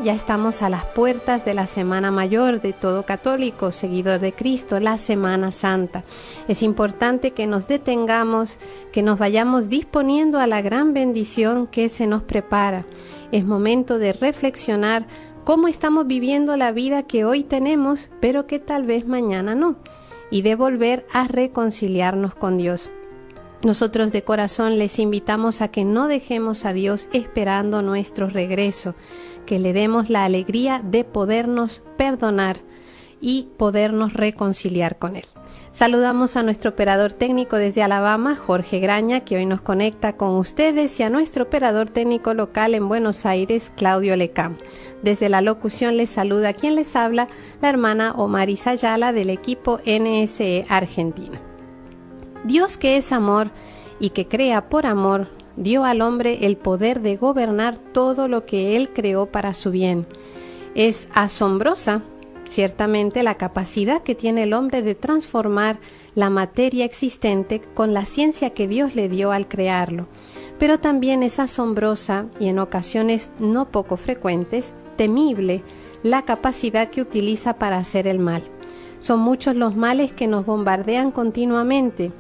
Ya estamos a las puertas de la Semana Mayor de todo católico, seguidor de Cristo, la Semana Santa. Es importante que nos detengamos, que nos vayamos disponiendo a la gran bendición que se nos prepara. Es momento de reflexionar cómo estamos viviendo la vida que hoy tenemos, pero que tal vez mañana no, y de volver a reconciliarnos con Dios. Nosotros de corazón les invitamos a que no dejemos a Dios esperando nuestro regreso, que le demos la alegría de podernos perdonar y podernos reconciliar con Él. Saludamos a nuestro operador técnico desde Alabama, Jorge Graña, que hoy nos conecta con ustedes, y a nuestro operador técnico local en Buenos Aires, Claudio Lecam. Desde la locución les saluda quien les habla, la hermana Omaris Ayala del equipo NSE Argentina. Dios, que es amor y que crea por amor, dio al hombre el poder de gobernar todo lo que Él creó para su bien. Es asombrosa, ciertamente, la capacidad que tiene el hombre de transformar la materia existente con la ciencia que Dios le dio al crearlo. Pero también es asombrosa, y en ocasiones no poco frecuentes, temible, la capacidad que utiliza para hacer el mal. Son muchos los males que nos bombardean continuamente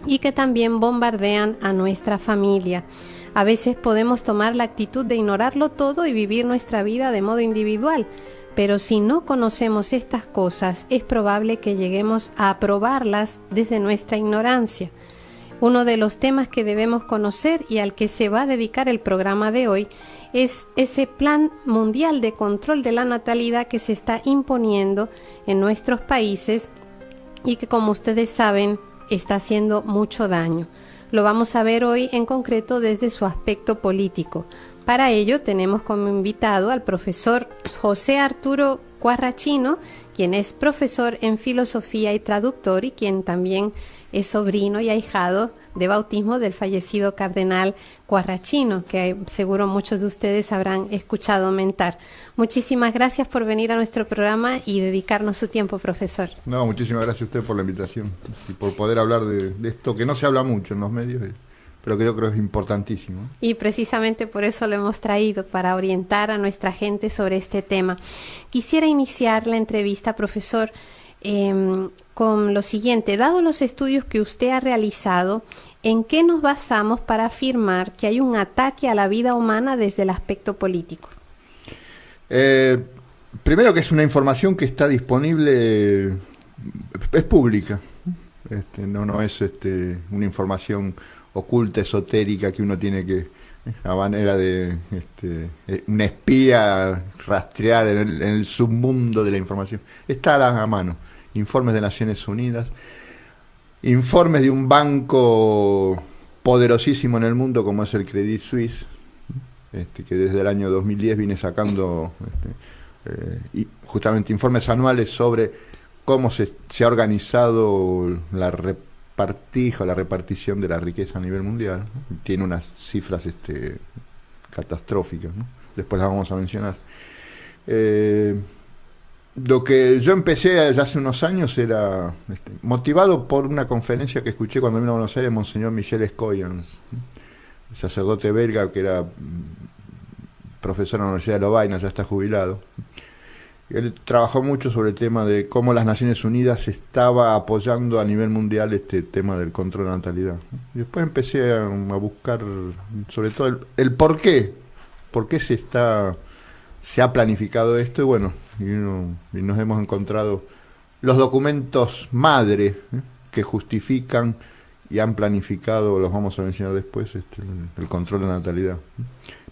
y que también bombardean a nuestra familia. A veces podemos tomar la actitud de ignorarlo todo y vivir nuestra vida de modo individual, pero si no conocemos estas cosas, es probable que lleguemos a aprobarlas desde nuestra ignorancia. Uno de los temas que debemos conocer y al que se va a dedicar el programa de hoy es ese plan mundial de control de la natalidad que se está imponiendo en nuestros países y que, como ustedes saben, está haciendo mucho daño. Lo vamos a ver hoy en concreto desde su aspecto político. Para ello tenemos como invitado al profesor José Arturo Quarrachino, quien es profesor en filosofía y traductor, y quien también es sobrino y ahijado de bautismo del fallecido cardenal Quarrachino, que seguro muchos de ustedes habrán escuchado mentar. Muchísimas gracias por venir a nuestro programa y dedicarnos su tiempo, profesor. No, muchísimas gracias a usted por la invitación y por poder hablar de esto que no se habla mucho en los medios, pero que yo creo que es importantísimo. Y precisamente por eso lo hemos traído, para orientar a nuestra gente sobre este tema. Quisiera iniciar la entrevista, profesor, con lo siguiente. Dado los estudios que usted ha realizado, ¿en qué nos basamos para afirmar que hay un ataque a la vida humana desde el aspecto político? Primero, que es una información que está disponible, es pública, no es una información oculta, esotérica, que uno tiene que, a manera de un espía, rastrear en el submundo de la información. Está a mano. Informes de Naciones Unidas, informes de un banco poderosísimo en el mundo como es el Credit Suisse, que desde el año 2010 viene sacando y justamente informes anuales sobre cómo se ha organizado la repartición de la riqueza a nivel mundial, ¿no? Tiene unas cifras catastróficas, ¿no? Después las vamos a mencionar. Lo que yo empecé ya hace unos años era motivado por una conferencia que escuché cuando vino a Buenos Aires Monseñor Michel Escoyans, sacerdote belga que era profesor en la Universidad de Lovaina, ya está jubilado. Él trabajó mucho sobre el tema de cómo las Naciones Unidas estaba apoyando a nivel mundial este tema del control de la natalidad. Y después empecé a buscar sobre todo el por qué se ha planificado esto, y bueno, y nos hemos encontrado los documentos madre que justifican y han planificado, los vamos a mencionar después, el control de la natalidad.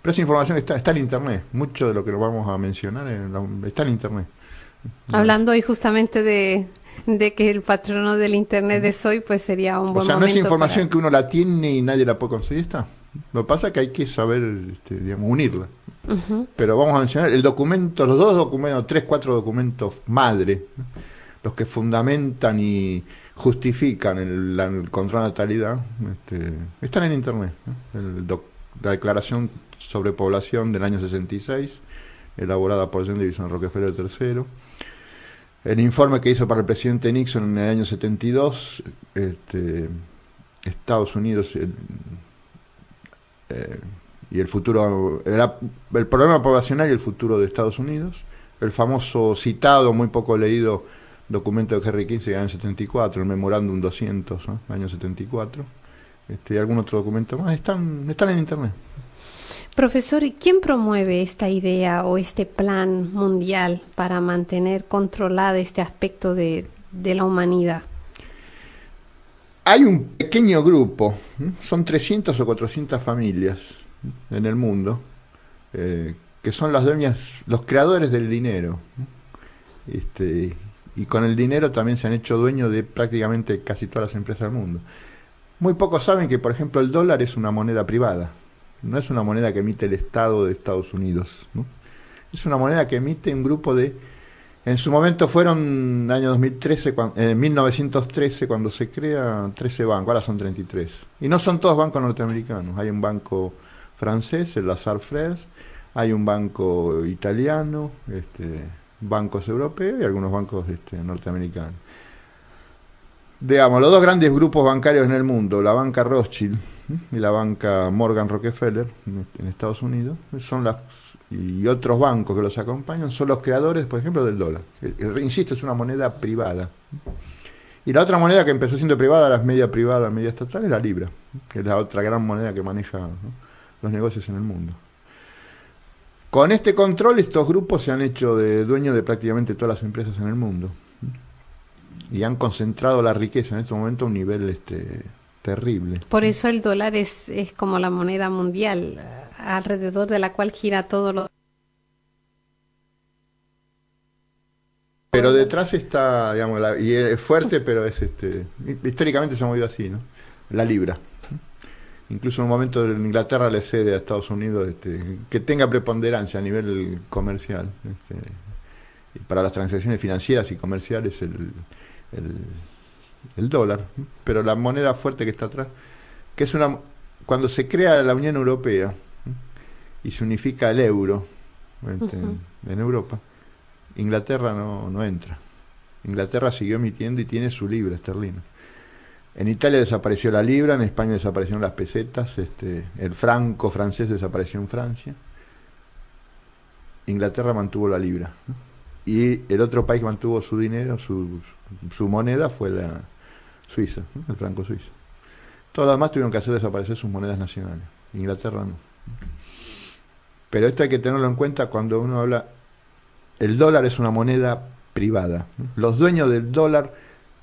Pero esa información está en Internet. Mucho de lo que lo vamos a mencionar está en Internet. Hablando hoy justamente de que el patrono del Internet es hoy, pues sería un buen momento. O sea, no es información que uno la tiene y nadie la puede conseguir, está. Lo que pasa es que hay que saber, unirla. Uh-huh. Pero vamos a mencionar el documento, los dos documentos, 3-4 documentos madre, ¿no? Los que fundamentan y justifican el control de natalidad, están en Internet, ¿no? La Declaración sobre Población del año 66, elaborada por John Davison Rockefeller III. El informe que hizo para el presidente Nixon en el año 72, Estados Unidos y el futuro, el problema poblacional y el futuro de Estados Unidos, el famoso citado, muy poco leído documento de Henry Kissinger en el 74, el Memorándum 200, ¿no? Año 74, y algún otro documento más, están en internet. Profesor, ¿y quién promueve esta idea o este plan mundial para mantener controlado este aspecto de la humanidad? Hay un pequeño grupo, son 300 o 400 familias en el mundo, que son las dueñas, los creadores del dinero. Y con el dinero también se han hecho dueños de prácticamente casi todas las empresas del mundo. Muy pocos saben que, por ejemplo, el dólar es una moneda privada. No es una moneda que emite el Estado de Estados Unidos, ¿no? Es una moneda que emite un grupo de... En su momento fueron en el año 2013, en 1913, cuando se crea 13 bancos, ahora son 33. Y no son todos bancos norteamericanos. Hay un banco francés, el Lazard Frères, hay un banco italiano, bancos europeos y algunos bancos norteamericanos. Digamos, los dos grandes grupos bancarios en el mundo, la banca Rothschild y la banca Morgan Rockefeller en Estados Unidos, y otros bancos que los acompañan, son los creadores, por ejemplo, del dólar. Insisto, es una moneda privada. Y la otra moneda que empezó siendo privada, la media privada, media estatal, es la libra, que es la otra gran moneda que maneja, ¿no?, los negocios en el mundo. Con este control, estos grupos se han hecho dueños de prácticamente todas las empresas en el mundo. Y han concentrado la riqueza en este momento a un nivel terrible. Por eso el dólar es como la moneda mundial, alrededor de la cual gira todo lo... Pero detrás está, digamos, y es fuerte, pero es históricamente se ha movido así, ¿no? La libra. Incluso en un momento en Inglaterra le cede a Estados Unidos que tenga preponderancia a nivel comercial. Y para las transacciones financieras y comerciales el dólar, pero la moneda fuerte que está atrás, que es cuando se crea la Unión Europea y se unifica el euro en Europa, Inglaterra no entra. Inglaterra siguió emitiendo y tiene su libra esterlina. En Italia desapareció la libra, en España desaparecieron las pesetas, el franco francés desapareció en Francia. Inglaterra mantuvo la libra. Y el otro país que mantuvo su dinero, su moneda, fue la Suiza, ¿no?, el franco suizo. Todos los demás tuvieron que hacer desaparecer sus monedas nacionales. Inglaterra no. Pero esto hay que tenerlo en cuenta cuando uno habla. El dólar es una moneda privada, ¿no? Los dueños del dólar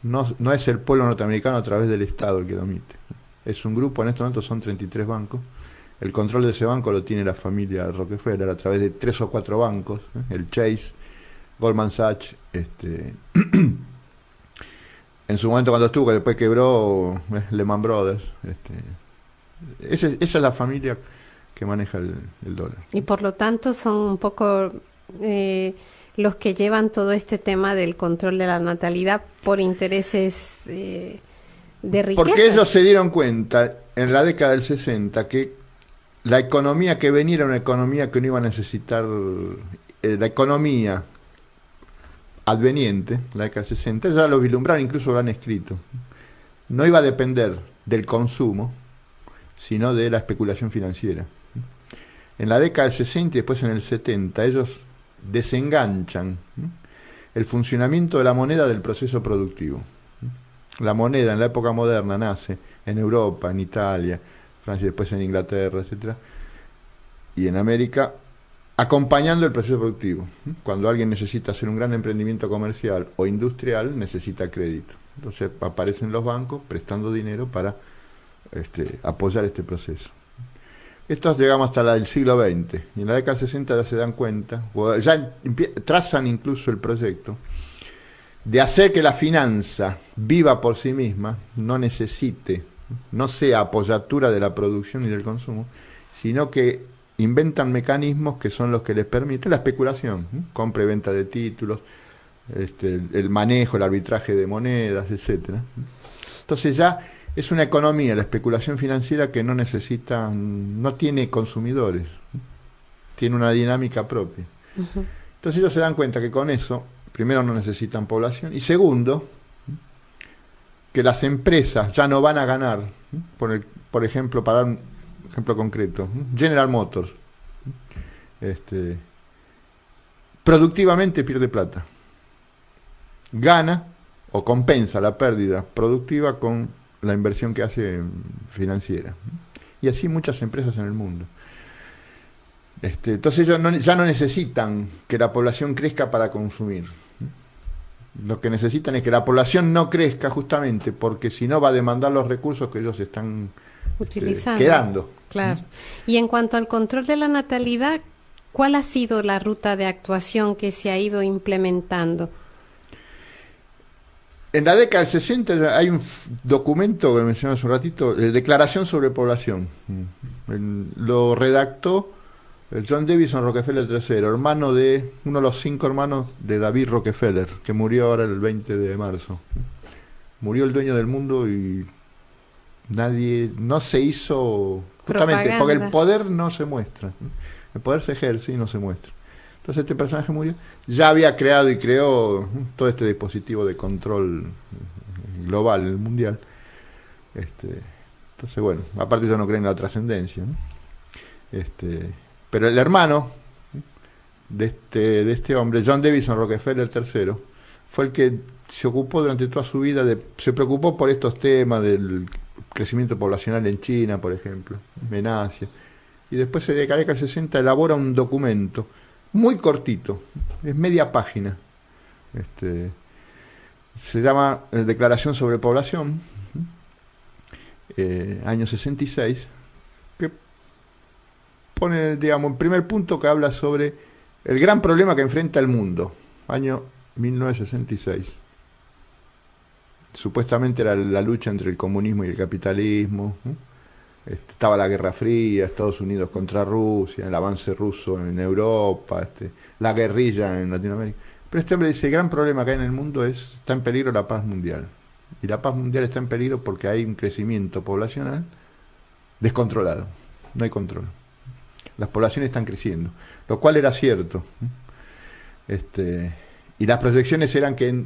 no es el pueblo norteamericano a través del Estado el que lo emite. Es un grupo, en estos momentos son 33 bancos. El control de ese banco lo tiene la familia Rockefeller a través de 3 o 4 bancos, el Chase, Goldman Sachs, en su momento cuando estuvo, que después quebró, Lehman Brothers. Esa es la familia que maneja el dólar. Y por lo tanto son un poco los que llevan todo este tema del control de la natalidad por intereses de riqueza. Porque ellos se dieron cuenta en la década del 60 que la economía que venía era una economía que no iba a necesitar, la economía adveniente, la década del 60, ya lo vislumbraron, incluso lo han escrito, no iba a depender del consumo, sino de la especulación financiera. En la década del 60 y después en el 70, ellos desenganchan el funcionamiento de la moneda del proceso productivo. La moneda en la época moderna nace en Europa, en Italia, Francia, después en Inglaterra, etcétera, y en América, acompañando el proceso productivo. Cuando alguien necesita hacer un gran emprendimiento comercial o industrial, necesita crédito. Entonces aparecen los bancos prestando dinero para apoyar este proceso. Estos llegamos hasta el siglo XX, y en la década del 60 ya se dan cuenta, o ya trazan incluso el proyecto de hacer que la finanza viva por sí misma, no sea apoyatura de la producción y del consumo, sino que inventan mecanismos que son los que les permiten la especulación, compra y venta de títulos, el manejo, el arbitraje de monedas, etcétera. Entonces ya es una economía, la especulación financiera, que no tiene consumidores, tiene una dinámica propia. Entonces ellos se dan cuenta que con eso, primero, no necesitan población, y segundo, que las empresas ya no van a ganar, por ejemplo, para dar ejemplo concreto, General Motors, productivamente pierde plata, gana o compensa la pérdida productiva con la inversión que hace financiera. Y así muchas empresas en el mundo. Entonces ellos ya no necesitan que la población crezca para consumir. Lo que necesitan es que la población no crezca, justamente porque si no va a demandar los recursos que ellos están utilizando, quedando. Claro. Y en cuanto al control de la natalidad, ¿cuál ha sido la ruta de actuación que se ha ido implementando? En la década del 60 hay un documento que mencioné hace un ratito, Declaración sobre Población. Lo redactó John Davison Rockefeller III, hermano de uno de los 5 hermanos de David Rockefeller, que murió ahora el 20 de marzo. Murió el dueño del mundo y no se hizo, justamente propaganda, porque el poder no se muestra. El poder se ejerce y no se muestra. Entonces este personaje murió. Ya había creado y creó todo este dispositivo de control global, mundial. Entonces, bueno, aparte yo no creo en la trascendencia, ¿no? Pero el hermano de este hombre, John Davison Rockefeller III, fue el que se ocupó durante toda su vida, se preocupó por estos temas del crecimiento poblacional en China, por ejemplo, en Asia. Y después, en la década del 60, elabora un documento muy cortito, es media página. Se llama Declaración sobre Población, año 66, que pone, digamos, en primer punto que habla sobre el gran problema que enfrenta el mundo, año 1966. Supuestamente era la lucha entre el comunismo y el capitalismo, ¿no? Estaba la Guerra Fría, Estados Unidos contra Rusia, el avance ruso en Europa, la guerrilla en Latinoamérica. Pero este hombre dice, el gran problema que hay en el mundo está en peligro la paz mundial. Y la paz mundial está en peligro porque hay un crecimiento poblacional descontrolado. No hay control. Las poblaciones están creciendo, lo cual era cierto. Y las proyecciones eran que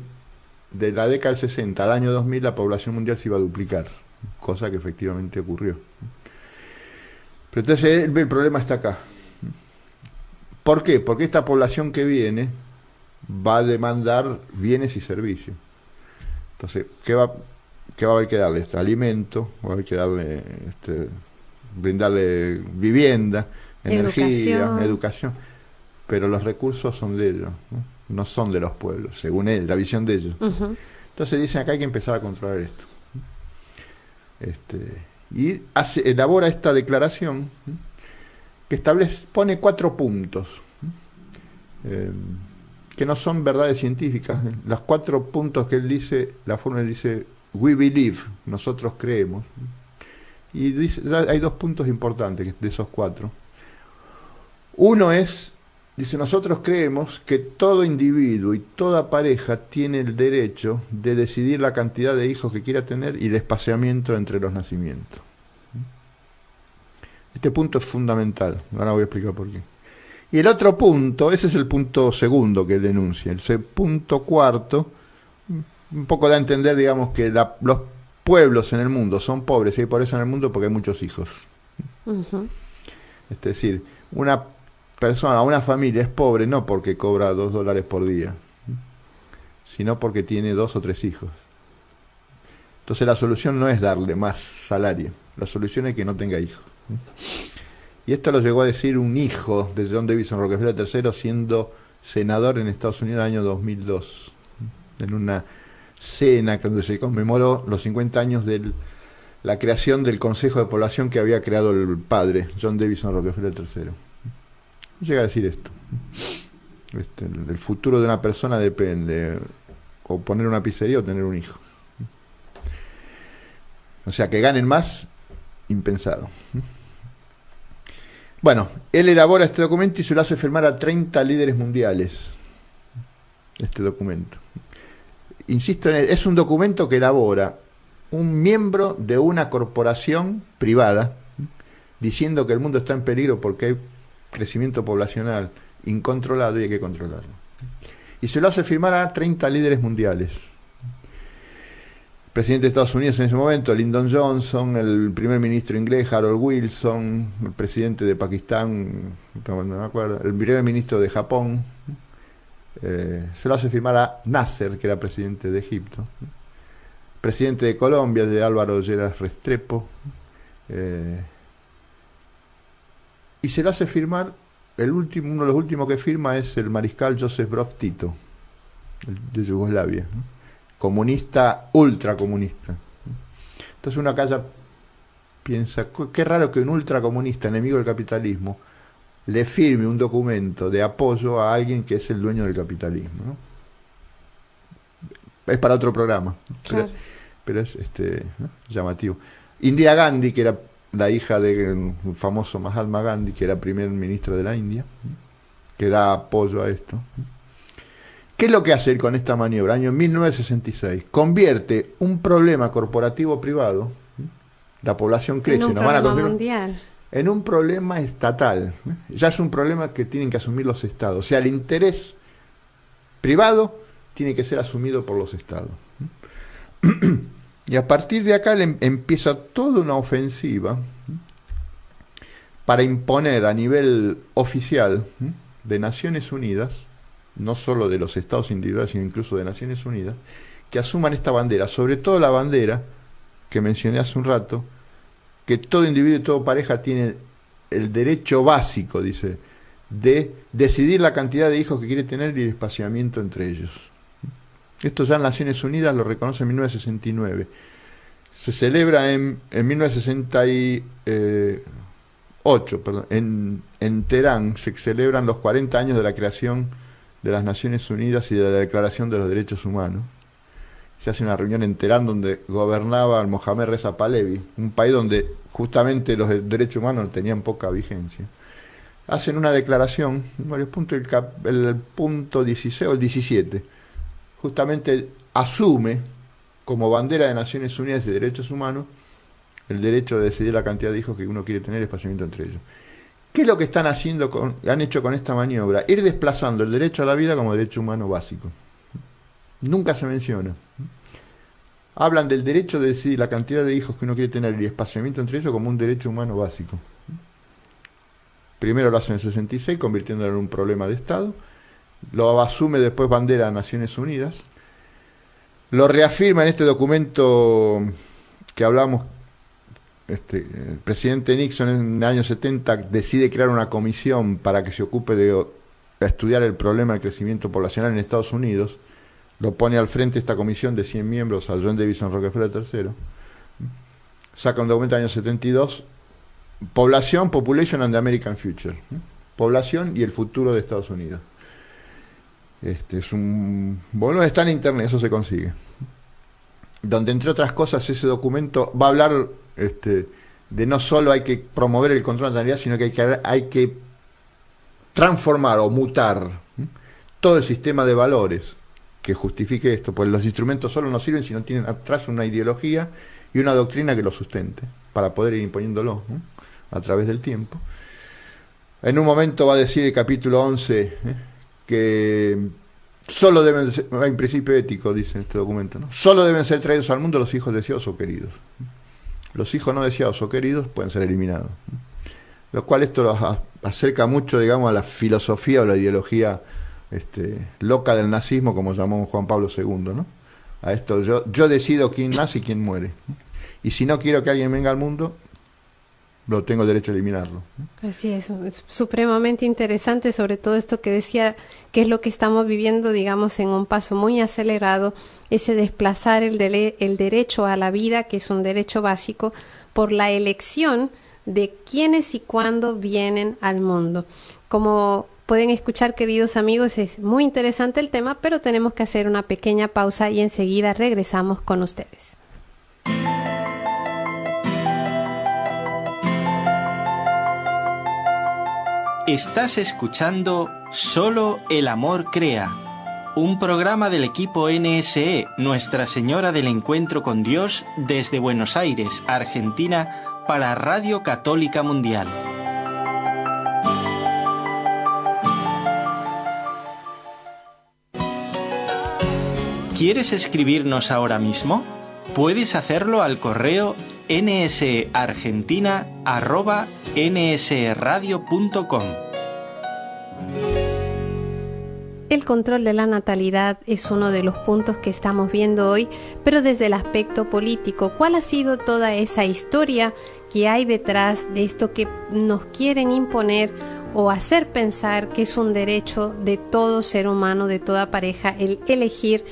de la década del 60 al año 2000 la población mundial se iba a duplicar, cosa que efectivamente ocurrió. Pero entonces el problema está acá. ¿Por qué? Porque esta población que viene va a demandar bienes y servicios. Entonces, ¿qué va a haber que darle? Alimento, va a haber que darle, brindarle vivienda, energía, educación. Pero los recursos son de ellos, no son de los pueblos, según la visión de ellos. Uh-huh. Entonces dicen acá hay que empezar a controlar esto. Y elabora esta declaración que pone 4 puntos que no son verdades científicas. Los 4 puntos que él dice, la fórmula dice we believe, nosotros creemos, y dice, hay 2 puntos importantes de esos 4. Uno es, dice, nosotros creemos que todo individuo y toda pareja tiene el derecho de decidir la cantidad de hijos que quiera tener y el espaciamiento entre los nacimientos. Este punto es fundamental, ahora voy a explicar por qué. Y el otro punto, ese es el punto segundo que él denuncia. El punto cuarto, un poco da a entender, digamos, que los pueblos en el mundo son pobres y hay pobreza en el mundo porque hay muchos hijos. Uh-huh. Es decir, una familia es pobre no porque cobra $2 por día, sino porque tiene 2 o 3 hijos. Entonces la solución no es darle más salario, la solución es que no tenga hijos. Y esto lo llegó a decir un hijo de John Davison Rockefeller III siendo senador en Estados Unidos en el año 2002, en una cena donde se conmemoró los 50 años de la creación del Consejo de Población que había creado el padre, John Davison Rockefeller III. Llega a decir esto: el futuro de una persona depende o poner una pizzería o tener un hijo. O sea, que ganen más, impensado. Bueno, él elabora este documento y se lo hace firmar a 30 líderes mundiales. Este documento, insisto en él, es un documento que elabora un miembro de una corporación privada diciendo que el mundo está en peligro porque hay crecimiento poblacional incontrolado y hay que controlarlo. Y se lo hace firmar a 30 líderes mundiales. presidente de Estados Unidos en ese momento, Lyndon Johnson, el primer ministro inglés, Harold Wilson, el presidente de Pakistán, no me acuerdo, el primer ministro de Japón, se lo hace firmar a Nasser, que era presidente de Egipto, presidente de Colombia, de Álvaro Lleras Restrepo, y se lo hace firmar, uno de los últimos que firma es el mariscal Joseph Broz Tito, de Yugoslavia, comunista, ultracomunista. Entonces uno acá ya piensa, qué raro que un ultracomunista, enemigo del capitalismo, le firme un documento de apoyo a alguien que es el dueño del capitalismo, ¿no? Es para otro programa, claro. pero es ¿no? llamativo. Indira Gandhi, que era la hija del famoso Mahatma Gandhi, que era primer ministro de la India, que da apoyo a esto. ¿Qué es lo que hace él con esta maniobra? Año 1966. Convierte un problema corporativo privado, la población crece, en un problema mundial, en un problema estatal. Ya es un problema que tienen que asumir los estados. O sea, el interés privado tiene que ser asumido por los estados. Y a partir de acá empieza toda una ofensiva para imponer a nivel oficial de Naciones Unidas, no solo de los estados individuales, sino incluso de Naciones Unidas, que asuman esta bandera, sobre todo la bandera que mencioné hace un rato, que todo individuo y toda pareja tiene el derecho básico, dice, de decidir la cantidad de hijos que quiere tener y el espaciamiento entre ellos. Esto ya en Naciones Unidas lo reconoce en 1969. Se celebra en 1968, perdón, en Teherán se celebran los 40 años de la creación de las Naciones Unidas y de la Declaración de los Derechos Humanos. Se hace una reunión en Teherán donde gobernaba Mohammad Reza Pahlavi, un país donde justamente los derechos humanos tenían poca vigencia. Hacen una declaración, en varios puntos, el punto 16 o el 17, justamente asume como bandera de Naciones Unidas y Derechos Humanos el derecho de decidir la cantidad de hijos que uno quiere tener y espaciamiento entre ellos. ¿Qué es lo que están han hecho con esta maniobra? Ir desplazando el derecho a la vida como derecho humano básico. Nunca se menciona. Hablan del derecho de decidir la cantidad de hijos que uno quiere tener y espaciamiento entre ellos como un derecho humano básico. Primero lo hacen en el 66, convirtiéndolo en un problema de Estado. Lo asume después bandera de Naciones Unidas. Lo reafirma en este documento que hablamos. El presidente Nixon en el año 70 decide crear una comisión para que se ocupe de estudiar el problema del crecimiento poblacional en Estados Unidos. Lo pone al frente esta comisión de 100 miembros a John Davison Rockefeller III. Saca un documento del año 72, Población, Population and the American Future. Población y el futuro de Estados Unidos. Es un volumen, está en internet, eso se consigue. Donde entre otras cosas ese documento va a hablar de no solo hay que promover el control de la natalidad, sino que hay que transformar o mutar todo el sistema de valores que justifique esto, pues los instrumentos solo no sirven si no tienen atrás una ideología y una doctrina que lo sustente, para poder ir imponiéndolo a través del tiempo. En un momento va a decir el capítulo 11 que solo deben ser, hay un principio ético, dice este documento, ¿no? Solo deben ser traídos al mundo los hijos deseados o queridos. Los hijos no deseados o queridos pueden ser eliminados. Lo cual esto los acerca mucho, digamos, a la filosofía o la ideología loca del nazismo, como llamó Juan Pablo II, ¿no? A esto, yo decido quién nace y quién muere. Y si no quiero que alguien venga al mundo, lo tengo derecho a eliminarlo. Así es supremamente interesante, sobre todo esto que decía, que es lo que estamos viviendo, digamos, en un paso muy acelerado, ese desplazar el derecho a la vida, que es un derecho básico, por la elección de quiénes y cuándo vienen al mundo. Como pueden escuchar, queridos amigos, es muy interesante el tema, pero tenemos que hacer una pequeña pausa y enseguida regresamos con ustedes. Estás escuchando Solo el Amor Crea, un programa del equipo NSE, Nuestra Señora del Encuentro con Dios, desde Buenos Aires, Argentina, para Radio Católica Mundial. ¿Quieres escribirnos ahora mismo? puedes hacerlo al correo nseargentina@nsradio.com. El control de la natalidad es uno de los puntos que estamos viendo hoy, pero desde el aspecto político. ¿Cuál ha sido toda esa historia que hay detrás de esto que nos quieren imponer o hacer pensar que es un derecho de todo ser humano, de toda pareja, el elegir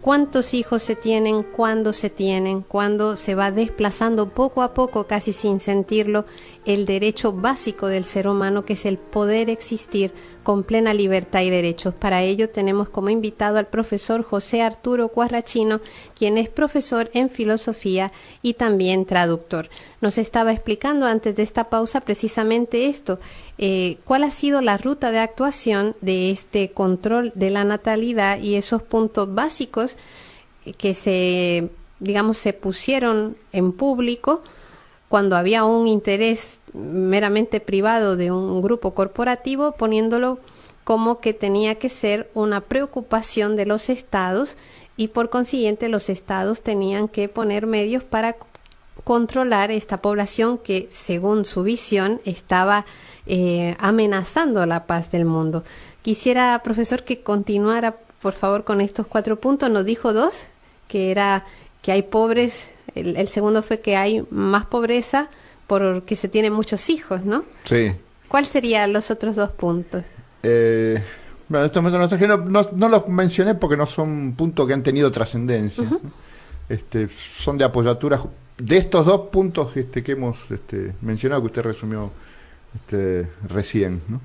cuántos hijos se tienen, cuándo se va desplazando poco a poco, casi sin sentirlo, el derecho básico del ser humano, que es el poder existir con plena libertad y derechos? Para ello tenemos como invitado al profesor José Arturo Cuarrachino, quien es profesor en filosofía y también traductor. Nos estaba explicando antes de esta pausa precisamente esto, cuál ha sido la ruta de actuación de este control de la natalidad y esos puntos básicos que se pusieron en público cuando había un interés meramente privado de un grupo corporativo, poniéndolo como que tenía que ser una preocupación de los estados y por consiguiente los estados tenían que poner medios para controlar esta población que, según su visión, estaba amenazando la paz del mundo. Quisiera, profesor, que continuara, por favor, con estos 4 puntos. Nos dijo 2, que era que hay pobres. El segundo fue que hay más pobreza porque se tienen muchos hijos, ¿no? Sí. ¿Cuáles serían los otros 2 puntos? Bueno, estos no los mencioné porque no son puntos que han tenido trascendencia. Uh-huh. Son de apoyatura de estos 2 puntos que hemos mencionado, que usted resumió recién, ¿no?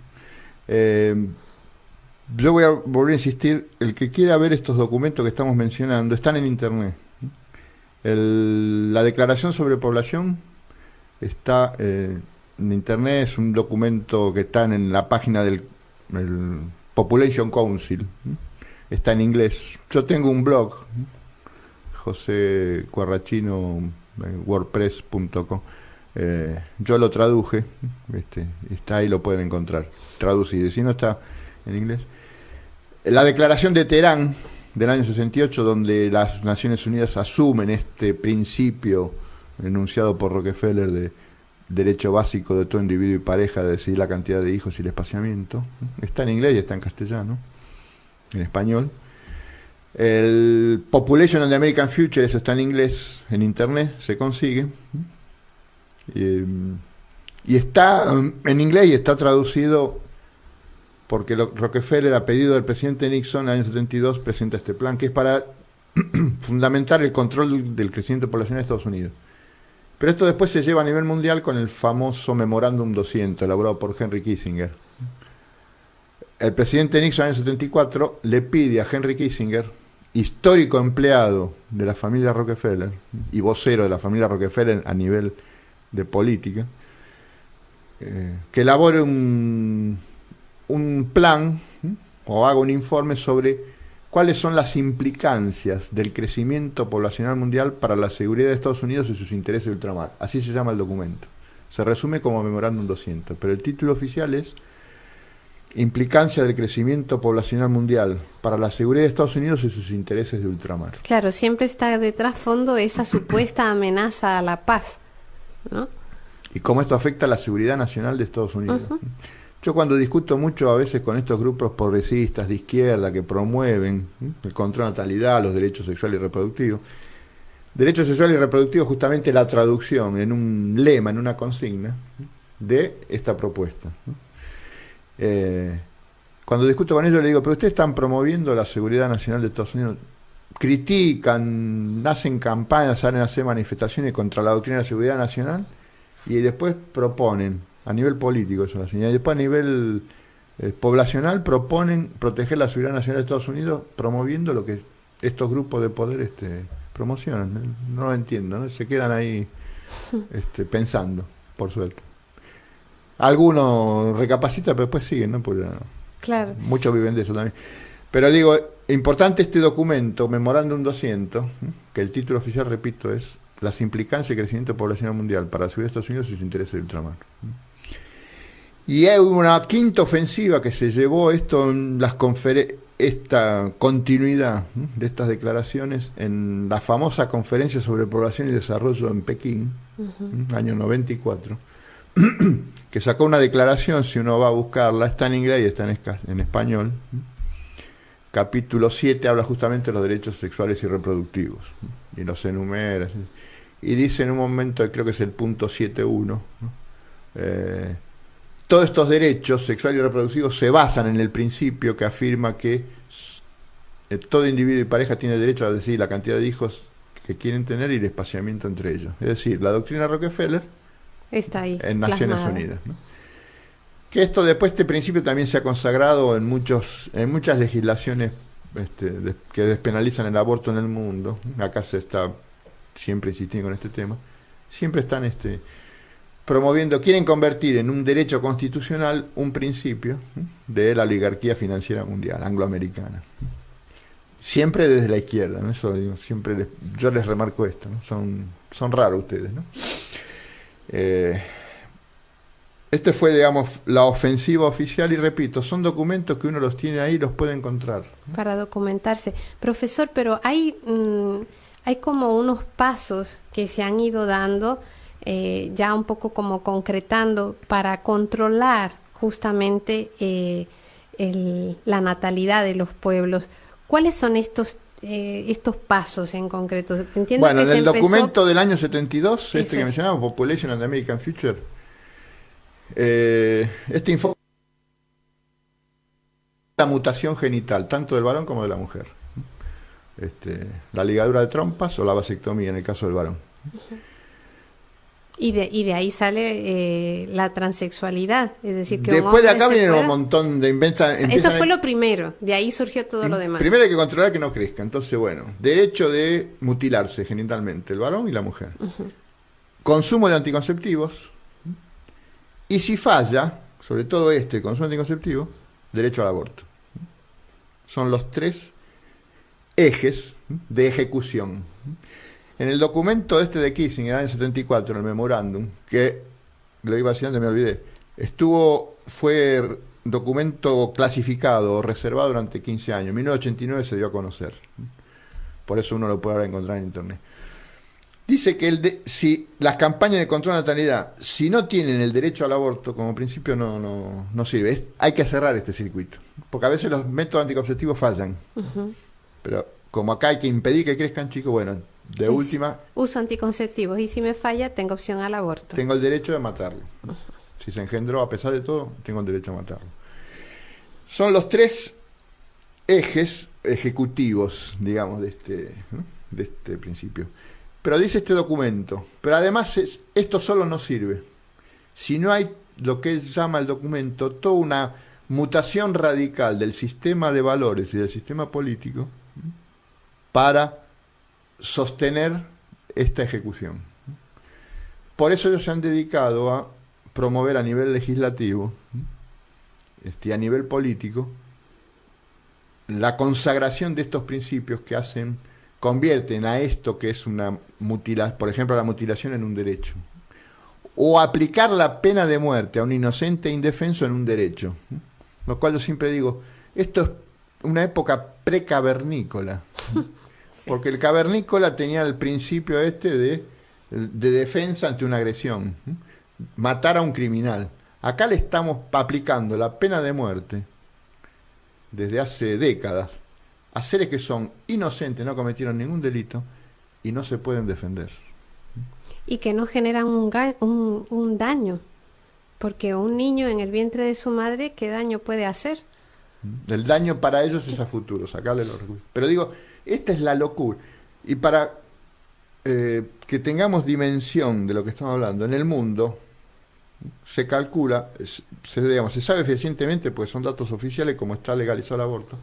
Yo voy a volver a insistir, el que quiera ver estos documentos que estamos mencionando están en internet. La declaración sobre población está en internet, es un documento que está en la página del Population Council, está en inglés. Yo tengo un blog, José Cuarrachino, wordpress.com. Yo lo traduje, está ahí, lo pueden encontrar traducido, si no está en inglés. La declaración de Teherán del año 68, donde las Naciones Unidas asumen este principio enunciado por Rockefeller de derecho básico de todo individuo y pareja de decidir la cantidad de hijos y el espaciamiento, está en inglés y está en castellano, en español. El Population and the American Future, eso está en inglés, en internet se consigue, y está en inglés y está traducido porque Rockefeller, a pedido del presidente Nixon en el año 72, presenta este plan que es para fundamentar el control del crecimiento poblacional de Estados Unidos. Pero esto después se lleva a nivel mundial con el famoso Memorándum 200, elaborado por Henry Kissinger. El presidente Nixon en el año 74 le pide a Henry Kissinger, histórico empleado de la familia Rockefeller y vocero de la familia Rockefeller a nivel de política, que elabore un plan o haga un informe sobre cuáles son las implicancias del crecimiento poblacional mundial para la seguridad de Estados Unidos y sus intereses de ultramar. Así se llama el documento. Se resume como Memorándum 200, pero el título oficial es Implicancia del crecimiento poblacional mundial para la seguridad de Estados Unidos y sus intereses de ultramar. Claro, siempre está de trasfondo esa supuesta amenaza a la paz, ¿no? Y cómo esto afecta a la seguridad nacional de Estados Unidos. Uh-huh. Yo cuando discuto mucho a veces con estos grupos progresistas de izquierda que promueven el control de natalidad, los derechos sexuales y reproductivos, derechos sexuales y reproductivos justamente la traducción en un lema, en una consigna de esta propuesta. Cuando discuto con ellos le digo, pero ustedes están promoviendo la seguridad nacional de Estados Unidos, critican, hacen campañas, salen a hacer manifestaciones contra la doctrina de la seguridad nacional y después proponen a nivel político, eso es, y después a nivel poblacional proponen proteger la seguridad nacional de Estados Unidos promoviendo lo que estos grupos de poder promocionan. No lo entiendo, ¿no? Se quedan ahí pensando, por suerte. Algunos recapacitan, pero después siguen, ¿no? Porque claro, muchos viven de eso también. Pero digo, importante este documento, Memorándum 200, que el título oficial, repito, es Las implicancias del crecimiento poblacional mundial para la seguridad de Estados Unidos y sus intereses de ultramar. Y hay una quinta ofensiva que se llevó esto en las esta continuidad de estas declaraciones en la famosa Conferencia sobre Población y Desarrollo en Pekín, año 94, que sacó una declaración, si uno va a buscarla, está en inglés y está en español. Capítulo 7 habla justamente de los derechos sexuales y reproductivos, y los enumera, y dice en un momento, creo que es el punto 7.1, ¿no? Todos estos derechos sexuales y reproductivos se basan en el principio que afirma que todo individuo y pareja tiene derecho a decidir la cantidad de hijos que quieren tener y el espaciamiento entre ellos. Es decir, la doctrina Rockefeller está ahí, en Naciones plasmada. Unidas, ¿no? Que esto después, este principio también se ha consagrado en muchas legislaciones que despenalizan el aborto en el mundo. Acá se está siempre insistiendo con este tema. Siempre están promoviendo, quieren convertir en un derecho constitucional un principio de la oligarquía financiera mundial, angloamericana. Siempre desde la izquierda, ¿no? Eso digo, siempre yo les remarco esto, ¿no? Son raros ustedes, ¿no? Este fue, digamos, la ofensiva oficial, y repito, son documentos que uno los tiene ahí y los puede encontrar, ¿no? Para documentarse. Profesor, pero hay como unos pasos que se han ido dando, ya un poco como concretando para controlar justamente la natalidad de los pueblos. ¿Cuáles son estos pasos en concreto? Entiendo bueno, que en el documento del año 72, que mencionamos, Population and the American Future, este informe la mutación genital, tanto del varón como de la mujer. La ligadura de trompas o la vasectomía en el caso del varón. Y de ahí sale la transexualidad, es decir, que después de acá vienen un montón de inventas. Eso fue lo primero, de ahí surgió todo lo demás. Primero hay que controlar que no crezca. Entonces, bueno, derecho de mutilarse genitalmente el varón y la mujer. Consumo de anticonceptivos. Y si falla, sobre todo consumo de anticonceptivos, derecho al aborto. Son los 3 ejes de ejecución. En el documento de Kissinger, en el año 74, en el memorándum, que lo iba haciendo, me olvidé, fue documento clasificado o reservado durante 15 años. En 1989 se dio a conocer. Por eso uno lo puede ahora encontrar en internet. Dice que si las campañas de control de natalidad, si no tienen el derecho al aborto como principio, no sirve. Hay que cerrar este circuito. Porque a veces los métodos anticonceptivos fallan. Pero como acá hay que impedir que crezcan chicos, bueno, de última... Uso anticonceptivos y si me falla, tengo opción al aborto. Tengo el derecho de matarlo. Si se engendró a pesar de todo, tengo el derecho a matarlo. Son los 3 ejes ejecutivos, digamos, de este principio. Pero dice este documento, pero además esto solo no sirve. Si no hay lo que él llama el documento, toda una mutación radical del sistema de valores y del sistema político para sostener esta ejecución. Por eso ellos se han dedicado a promover a nivel legislativo y a nivel político la consagración de estos principios que convierten a esto que es por ejemplo, la mutilación en un derecho, o aplicar la pena de muerte a un inocente e indefenso en un derecho, lo cual yo siempre digo, esto es una época precavernícola, sí. Porque el cavernícola tenía el principio de defensa ante una agresión, matar a un criminal. Acá le estamos aplicando la pena de muerte desde hace décadas a seres que son inocentes, no cometieron ningún delito y no se pueden defender. Y que no generan un daño, porque un niño en el vientre de su madre, ¿qué daño puede hacer? El daño para ellos es a futuro, sacarle los recursos. Pero digo, esta es la locura. Y para que tengamos dimensión de lo que estamos hablando, en el mundo se calcula, se sabe fehacientemente, porque son datos oficiales, como está legalizado el aborto,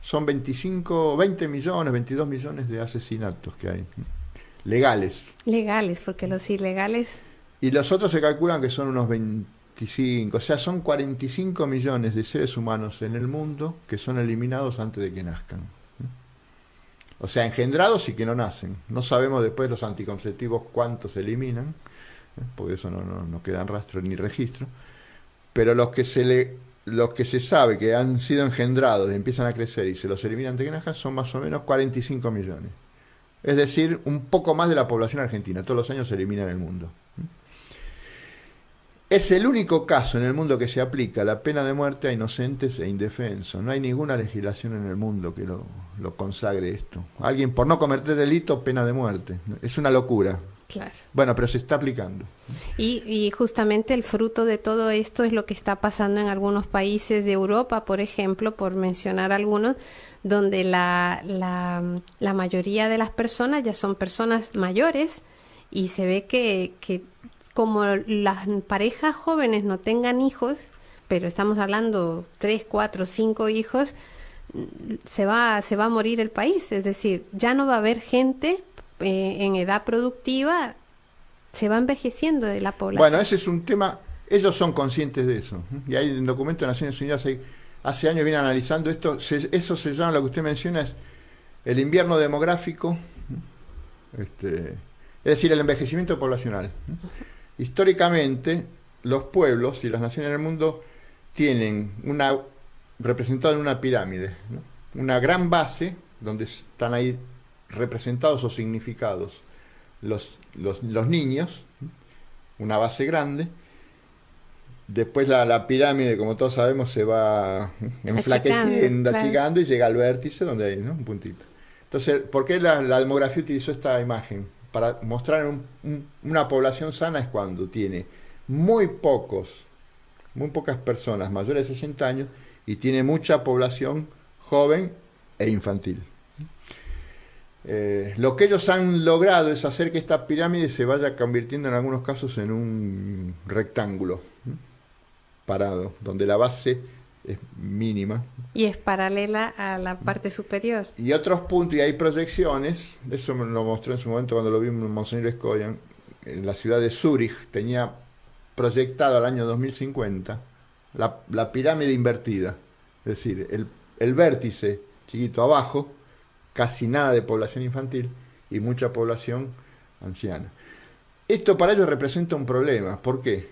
son 20 millones, 22 millones de asesinatos que hay. Legales. Legales, porque los ilegales... Y los otros se calculan que son unos 25, o sea, son 45 millones de seres humanos en el mundo que son eliminados antes de que nazcan. O sea, engendrados y que no nacen. No sabemos después los anticonceptivos cuántos se eliminan, porque eso no queda en rastro ni registro. Pero los que los que se sabe que han sido engendrados, empiezan a crecer y se los eliminan de granja son más o menos 45 millones. Es decir, un poco más de la población argentina. Todos los años se elimina en el mundo. Es el único caso en el mundo que se aplica la pena de muerte a inocentes e indefensos. No hay ninguna legislación en el mundo que lo consagre esto. Alguien por no cometer delito, pena de muerte. Es una locura. Claro. Bueno, pero se está aplicando. Y justamente el fruto de todo esto es lo que está pasando en algunos países de Europa, por ejemplo, por mencionar algunos, donde la mayoría de las personas ya son personas mayores y se ve que como las parejas jóvenes no tengan hijos, pero estamos hablando 3, 4, 5 hijos, se va a morir el país. Es decir, ya no va a haber gente en edad productiva, se va envejeciendo de la población. Bueno, ese es un tema, ellos son conscientes de eso. Y hay un documento de Naciones Unidas, hace años viene analizando esto, eso se llama, lo que usted menciona, es el invierno demográfico, es decir, el envejecimiento poblacional. Históricamente, los pueblos y las naciones del mundo tienen representado en una pirámide, ¿no? Una gran base donde están ahí representados o significados los niños, una base grande. Después la pirámide, como todos sabemos, se va enflaqueciendo, achicando, y llega al vértice donde hay, ¿no?, un puntito. Entonces, ¿por qué la demografía utilizó esta imagen? Para mostrar una población sana es cuando tiene muy pocas personas mayores de 60 años y tiene mucha población joven e infantil. Lo que ellos han logrado es hacer que esta pirámide se vaya convirtiendo en algunos casos en un rectángulo parado, donde la base es mínima. Y es paralela a la parte superior. Y otros puntos, y hay proyecciones, eso me lo mostró en su momento cuando lo vimos Monseñor Scoyan, en la ciudad de Zúrich, tenía proyectado al año 2050 la pirámide invertida, es decir, el vértice chiquito abajo, casi nada de población infantil y mucha población anciana. Esto para ellos representa un problema. ¿Por qué?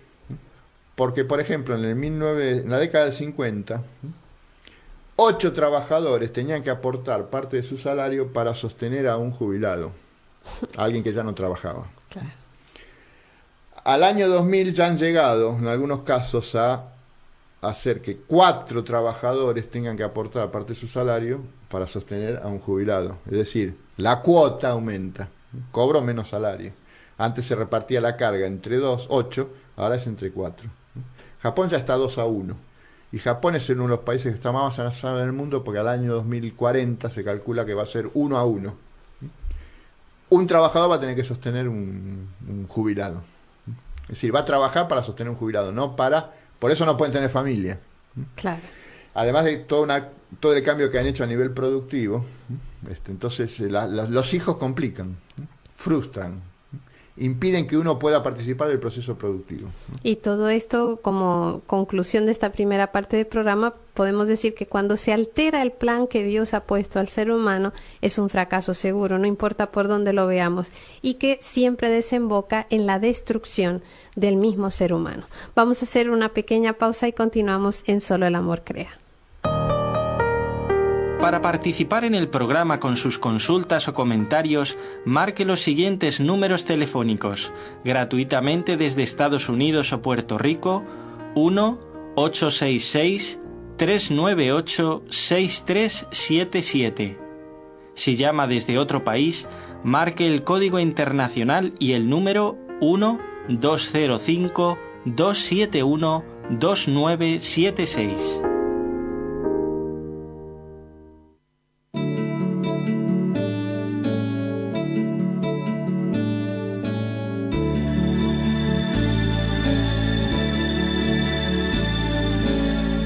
Porque, por ejemplo, en la década del 50, 8 trabajadores tenían que aportar parte de su salario para sostener a un jubilado, a alguien que ya no trabajaba. Claro. Al año 2000 ya han llegado, en algunos casos, a hacer que 4 trabajadores tengan que aportar parte de su salario para sostener a un jubilado. Es decir, la cuota aumenta, cobro menos salario. Antes se repartía la carga entre 8, ahora es entre 4. Japón ya está 2-1. Y Japón es uno de los países que está más avanzado en el mundo porque al año 2040 se calcula que va a ser 1-1. Un trabajador va a tener que sostener un jubilado. Es decir, va a trabajar para sostener un jubilado, por eso no pueden tener familia. Claro. Además de todo el cambio que han hecho a nivel productivo, entonces los hijos complican, frustran, impiden que uno pueda participar del proceso productivo. Y todo esto, como conclusión de esta primera parte del programa, podemos decir que cuando se altera el plan que Dios ha puesto al ser humano, es un fracaso seguro, no importa por dónde lo veamos, y que siempre desemboca en la destrucción del mismo ser humano. Vamos a hacer una pequeña pausa y continuamos en Solo el Amor Crea. Para participar en el programa con sus consultas o comentarios, marque los siguientes números telefónicos, gratuitamente desde Estados Unidos o Puerto Rico: 1-866-398-6377. Si llama desde otro país, marque el código internacional y el número 1-205-271-2976.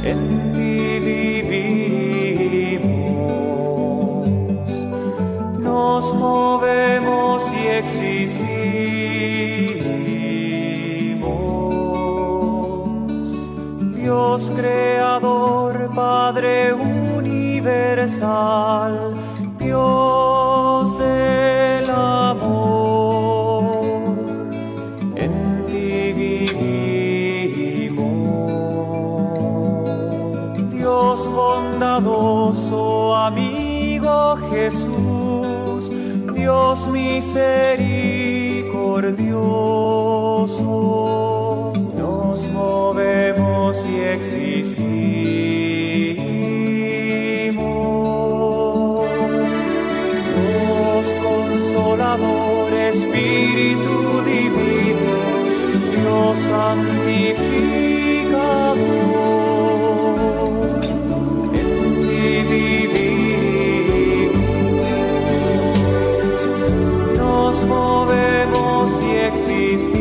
En ti vivimos, nos movemos y existimos. Dios creador, Padre universal, Dios del amor, en ti vivimos. Santo amigo Jesús, Dios misericordioso, nos movemos y existimos. Dios consolador, Espíritu divino, Dios santificador, en ti vivimos, nos movemos y existimos.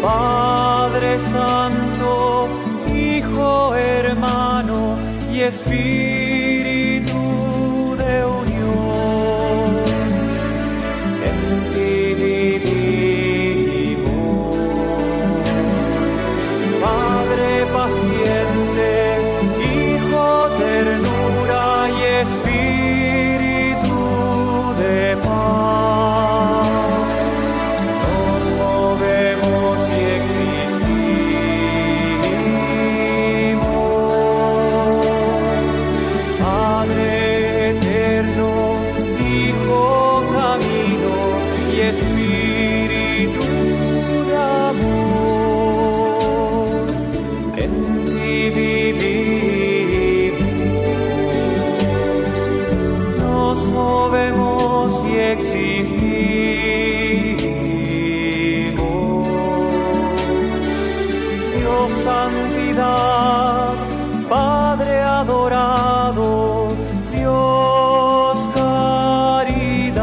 Padre Santo, Hijo, hermano y Espíritu de unión, en ti vivimos. Padre paciente, Hijo, ternura y Espíritu de paz, nos movemos y existimos. Padre eterno, Hijo, camino y Espíritu de amor, en ti vivimos, nos movemos y existimos. Dios santidad, Padre adorado, Dios caridad,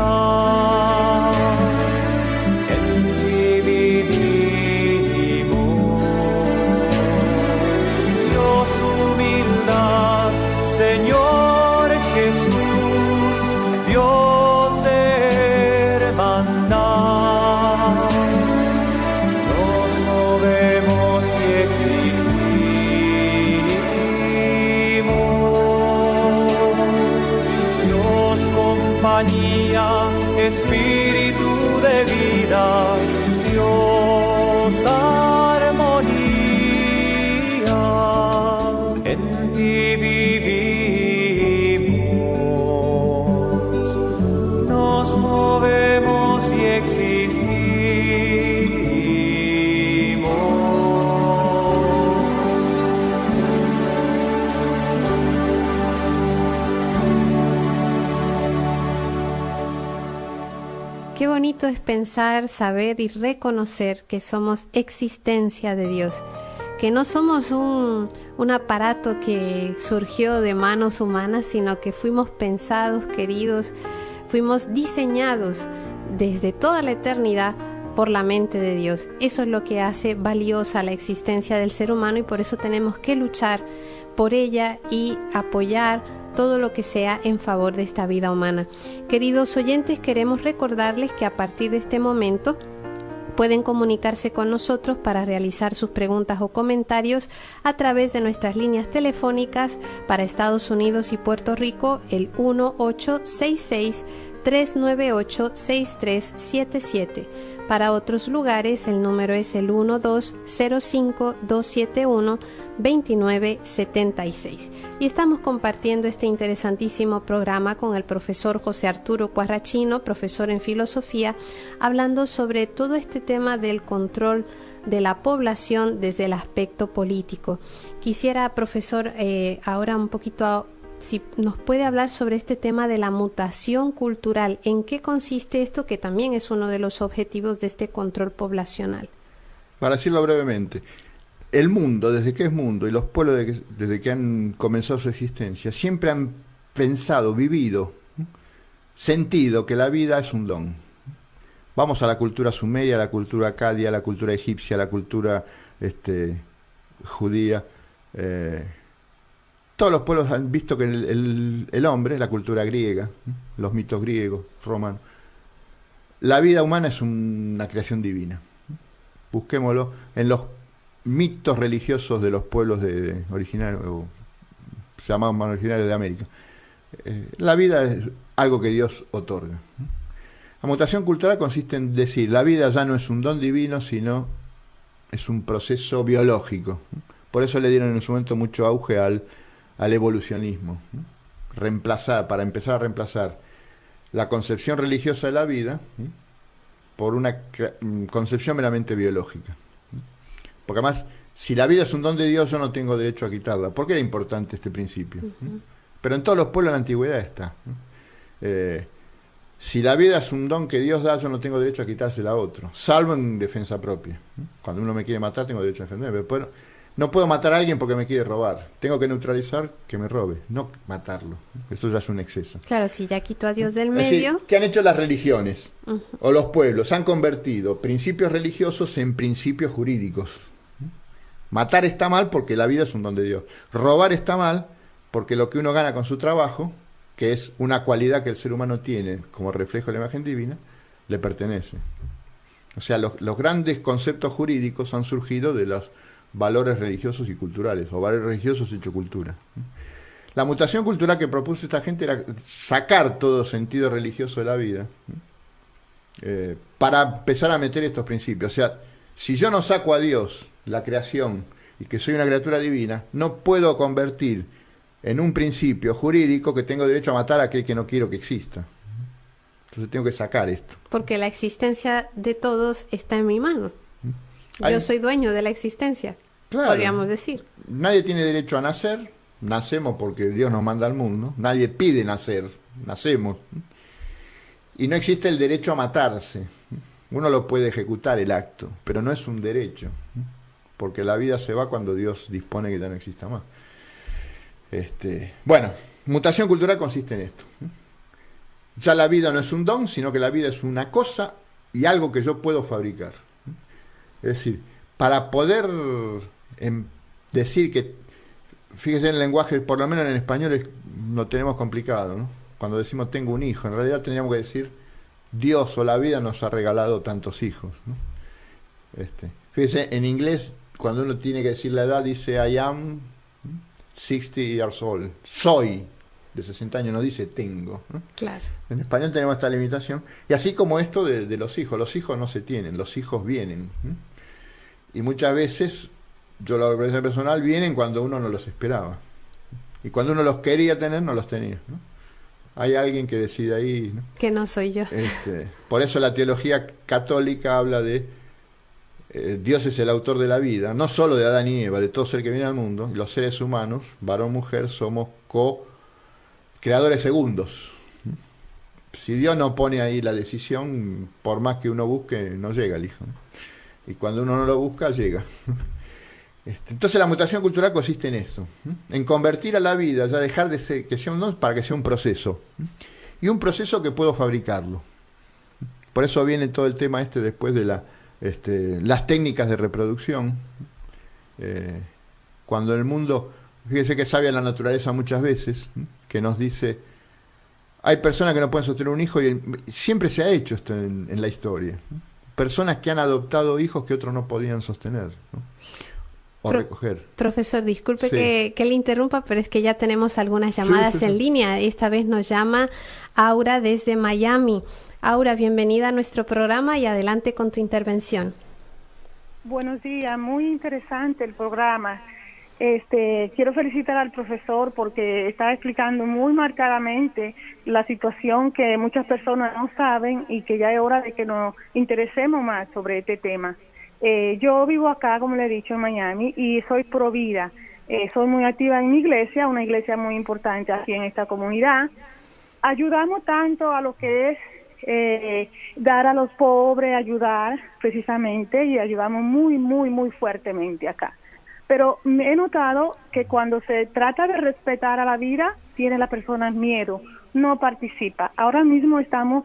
en ti vivimos. Dios humildad, Señor Jesús, Dios de hermandad, nos movemos y existimos. Dios compañía, Espíritu de vida, Dios armonía, en ti vivimos, nos movemos y existimos. Qué bonito es pensar, saber y reconocer que somos existencia de Dios, que no somos un aparato que surgió de manos humanas, sino que fuimos pensados, queridos, fuimos diseñados desde toda la eternidad por la mente de Dios. Eso es lo que hace valiosa la existencia del ser humano y por eso tenemos que luchar por ella y apoyar todo lo que sea en favor de esta vida humana. Queridos oyentes, queremos recordarles que a partir de este momento pueden comunicarse con nosotros para realizar sus preguntas o comentarios a través de nuestras líneas telefónicas para Estados Unidos y Puerto Rico, el 1866-398-6377. Para otros lugares, el número es el 1205-271-2976. Y estamos compartiendo este interesantísimo programa con el profesor José Arturo Cuarrachino, profesor en filosofía, hablando sobre todo este tema del control de la población desde el aspecto político. Quisiera, profesor, ahora un poquito, si nos puede hablar sobre este tema de la mutación cultural. ¿En qué consiste esto, que también es uno de los objetivos de este control poblacional? Para decirlo brevemente, el mundo, desde que es mundo, y los pueblos desde que han comenzado su existencia, siempre han pensado, vivido, sentido que la vida es un don. Vamos a la cultura sumeria, a la cultura acadia, a la cultura egipcia, a la cultura judía. Todos los pueblos han visto que el hombre, la cultura griega, los mitos griegos, romanos, la vida humana es una creación divina. Busquémoslo en los mitos religiosos de los pueblos originarios, llamados originarios de América. La vida es algo que Dios otorga. La mutación cultural consiste en decir, la vida ya no es un don divino, sino es un proceso biológico. Por eso le dieron en su momento mucho auge al evolucionismo. Para empezar a reemplazar la concepción religiosa de la vida por una concepción meramente biológica. Porque además, si la vida es un don de Dios, yo no tengo derecho a quitarla. ¿Por qué era importante este principio? Pero en todos los pueblos de la antigüedad está. Si la vida es un don que Dios da, yo no tengo derecho a quitársela a otro, salvo en defensa propia. Cuando uno me quiere matar, tengo derecho a defenderme. Pero no puedo matar a alguien porque me quiere robar. Tengo que neutralizar que me robe, no matarlo. Esto ya es un exceso. Claro, si ya quito a Dios del medio. Es decir, ¿qué han hecho las religiones? O los pueblos han convertido principios religiosos en principios jurídicos. Matar está mal porque la vida es un don de Dios. Robar está mal porque lo que uno gana con su trabajo, que es una cualidad que el ser humano tiene como reflejo de la imagen divina, le pertenece. O sea, los grandes conceptos jurídicos han surgido de los valores religiosos y culturales, o valores religiosos hecho cultura. La mutación cultural que propuso esta gente era sacar todo sentido religioso de la vida para empezar a meter estos principios. O sea, si yo no saco a Dios, la creación, y que soy una criatura divina, no puedo convertir en un principio jurídico que tengo derecho a matar a aquel que no quiero que exista. Entonces tengo que sacar esto. Porque la existencia de todos está en mi mano. Yo soy dueño de la existencia, claro, podríamos decir. Nadie tiene derecho a nacer, nacemos porque Dios nos manda al mundo, nadie pide nacer, nacemos. Y no existe el derecho a matarse. Uno lo puede ejecutar el acto, pero no es un derecho, porque la vida se va cuando Dios dispone que ya no exista más. Bueno, mutación cultural consiste en esto. Ya la vida no es un don, sino que la vida es una cosa y algo que yo puedo fabricar. Es decir, para poder decir que, fíjese en el lenguaje, por lo menos en español lo tenemos complicado, ¿no? Cuando decimos tengo un hijo, en realidad tendríamos que decir Dios o la vida nos ha regalado tantos hijos, ¿no? Fíjese, en inglés, cuando uno tiene que decir la edad, dice I am 60 years old. Soy de 60 años, no dice tengo, ¿no? Claro. En español tenemos esta limitación. Y así como esto de los hijos no se tienen, los hijos vienen. Y muchas veces, yo la experiencia personal, vienen cuando uno no los esperaba. Y cuando uno los quería tener, no los tenía, ¿no? Hay alguien que decide ahí, ¿no? Que no soy yo. Por eso la teología católica habla de Dios es el autor de la vida, no solo de Adán y Eva, de todo ser que viene al mundo, y los seres humanos, varón, mujer, somos co-creadores segundos. Si Dios no pone ahí la decisión, por más que uno busque, no llega el hijo, ¿no? Y cuando uno no lo busca, llega. Entonces la mutación cultural consiste en esto, en convertir a la vida, ya dejar de ser que sea un don para que sea un proceso, y un proceso que puedo fabricarlo. Por eso viene todo el tema después de las técnicas de reproducción. Cuando el mundo, fíjese que sabia la naturaleza muchas veces, que nos dice, hay personas que no pueden sostener un hijo, y siempre se ha hecho esto en la historia. Personas que han adoptado hijos que otros no podían sostener, ¿no? O recoger. Profesor, disculpe Sí. que le interrumpa, pero es que ya tenemos algunas llamadas en línea. Esta vez nos llama Aura desde Miami. Aura, bienvenida a nuestro programa y adelante con tu intervención. Buenos días, muy interesante el programa. Quiero felicitar al profesor porque está explicando muy marcadamente la situación que muchas personas no saben y que ya es hora de que nos interesemos más sobre este tema. Yo vivo acá, como le he dicho, en Miami, y soy pro vida. Soy muy activa en mi iglesia, una iglesia muy importante aquí en esta comunidad. Ayudamos tanto a lo que es dar a los pobres, ayudar precisamente, y ayudamos muy, muy, muy fuertemente acá. Pero he notado que cuando se trata de respetar a la vida, tiene la persona miedo, no participa. Ahora mismo estamos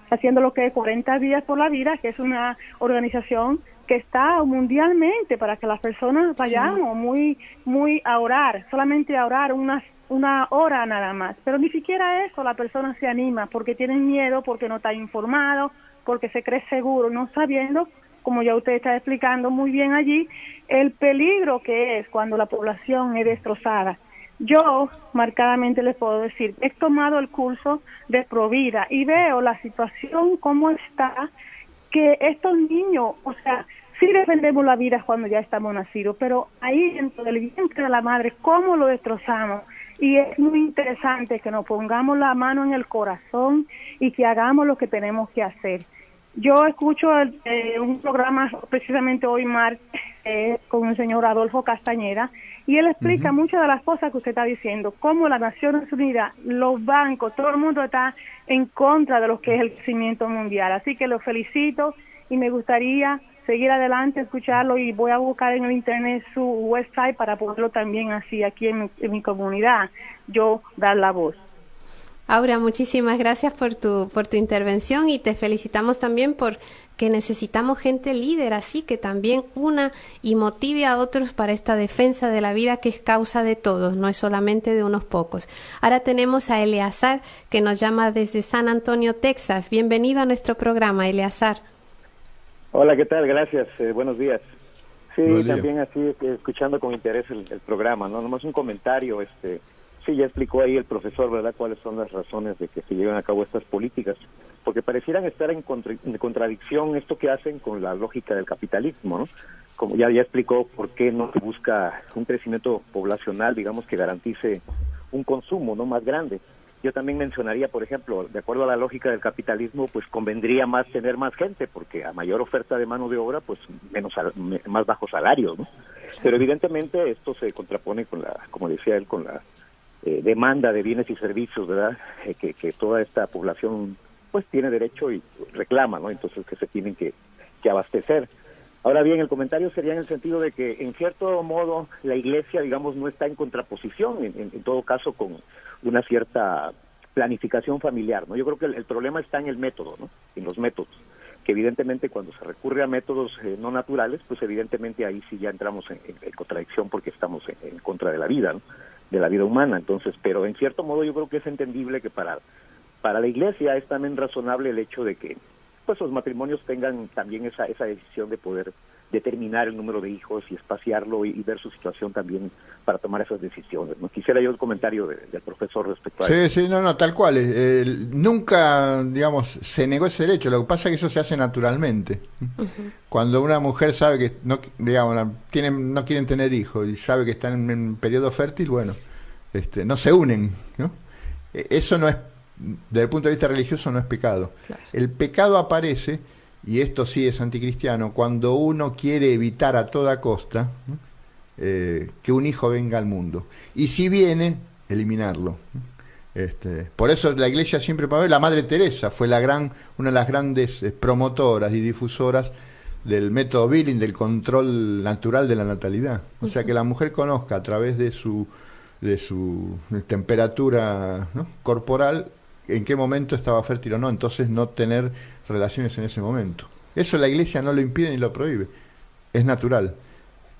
haciendo lo que es 40 días por la vida, que es una organización que está mundialmente para que las personas vayamos muy a orar, solamente a orar una hora nada más. Pero ni siquiera eso la persona se anima porque tienen miedo, porque no está informado, porque se cree seguro, no sabiendo, como ya usted está explicando muy bien allí, el peligro que es cuando la población es destrozada. Yo marcadamente les puedo decir, he tomado el curso de Provida y veo la situación cómo está, que estos niños, o sea, Sí defendemos la vida cuando ya estamos nacidos, pero ahí dentro del vientre de la madre, ¿cómo lo destrozamos? Y es muy interesante que nos pongamos la mano en el corazón y que hagamos lo que tenemos que hacer. Yo escucho un programa precisamente hoy martes con el señor Adolfo Castañeda, y él explica muchas de las cosas que usted está diciendo, cómo las Naciones Unidas, los bancos, todo el mundo está en contra de lo que es el crecimiento mundial. Así que lo felicito y me gustaría seguir adelante, escucharlo, y voy a buscar en el internet su website para poderlo también así aquí en mi comunidad, yo dar la voz. Aura, muchísimas gracias por tu intervención, y te felicitamos también porque necesitamos gente líder así, que también una y motive a otros para esta defensa de la vida, que es causa de todos, no es solamente de unos pocos. Ahora tenemos a Eleazar, que nos llama desde San Antonio, Texas. Bienvenido a nuestro programa, Eleazar. Hola, ¿qué tal? Gracias, buenos días. Sí, también así, escuchando con interés el programa, ¿no? Nomás un comentario, sí, ya explicó ahí el profesor, ¿verdad?, cuáles son las razones de que se lleven a cabo estas políticas, porque parecieran estar en contradicción esto que hacen con la lógica del capitalismo, ¿no? Como ya explicó por qué no se busca un crecimiento poblacional, digamos, que garantice un consumo, ¿no?, más grande. Yo también mencionaría, por ejemplo, de acuerdo a la lógica del capitalismo, pues convendría más tener más gente, porque a mayor oferta de mano de obra, pues más bajos salarios, ¿no? Pero evidentemente esto se contrapone con como decía él, con la demanda de bienes y servicios, ¿verdad?, que toda esta población pues tiene derecho y reclama, ¿no? Entonces que se tienen que abastecer. Ahora bien, el comentario sería en el sentido de que, en cierto modo, la Iglesia, digamos, no está en contraposición, en todo caso, con una cierta planificación familiar, ¿no? Yo creo que el problema está en el método, ¿no?, en los métodos, que evidentemente cuando se recurre a métodos no naturales, pues evidentemente ahí sí ya entramos en contradicción, porque estamos en contra de la vida, ¿no?, de la vida humana. Entonces, pero en cierto modo yo creo que es entendible que para la Iglesia es también razonable el hecho de que pues los matrimonios tengan también esa decisión de poder determinar el número de hijos y espaciarlo y ver su situación también para tomar esas decisiones, ¿no? Quisiera yo el comentario del profesor respecto a eso. Sí, no, tal cual. Nunca, digamos, se negó ese derecho. Lo que pasa es que eso se hace naturalmente. Cuando una mujer sabe que no, digamos, no quieren tener hijos y sabe que están en un periodo fértil, bueno, no se unen, ¿no? Eso no es, desde el punto de vista religioso, no es pecado. Claro. El pecado aparece, y esto sí es anticristiano, cuando uno quiere evitar a toda costa que un hijo venga al mundo, y si viene, eliminarlo. Por eso la Iglesia siempre, la Madre Teresa fue una de las grandes promotoras y difusoras del método Billing, del control natural de la natalidad. O sea, que la mujer conozca a través de su temperatura, ¿no?, corporal, en qué momento estaba fértil o no, entonces no tener relaciones en ese momento. Eso la Iglesia no lo impide ni lo prohíbe, es natural.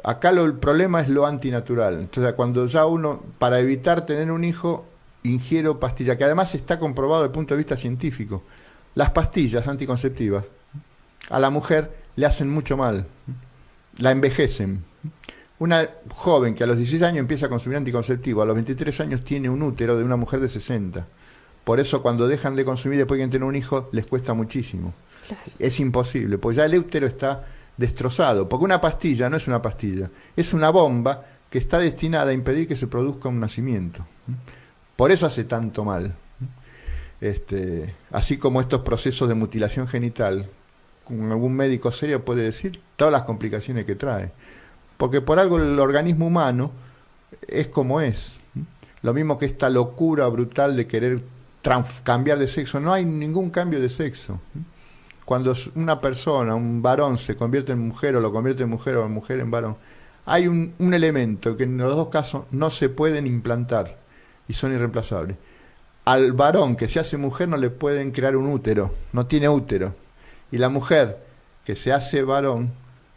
Acá el problema es lo antinatural. Entonces, cuando ya uno, para evitar tener un hijo, ingiere pastillas, que además está comprobado desde el punto de vista científico. Las pastillas anticonceptivas a la mujer le hacen mucho mal, la envejecen. Una joven que a los 16 años empieza a consumir anticonceptivo, a los 23 años tiene un útero de una mujer de 60. Por eso cuando dejan de consumir después de tener un hijo, les cuesta muchísimo. Claro. Es imposible, porque ya el útero está destrozado. Porque una pastilla no es una pastilla, es una bomba que está destinada a impedir que se produzca un nacimiento. Por eso hace tanto mal. Así como estos procesos de mutilación genital, como algún médico serio puede decir, todas las complicaciones que trae. Porque por algo el organismo humano es como es. Lo mismo que esta locura brutal de querer cambiar de sexo. No hay ningún cambio de sexo. Cuando una persona, un varón, se convierte en mujer, o lo convierte en mujer, o la mujer en varón, hay un elemento que en los dos casos no se pueden implantar y son irreemplazables. Al varón que se hace mujer no le pueden crear un útero, no tiene útero. Y la mujer que se hace varón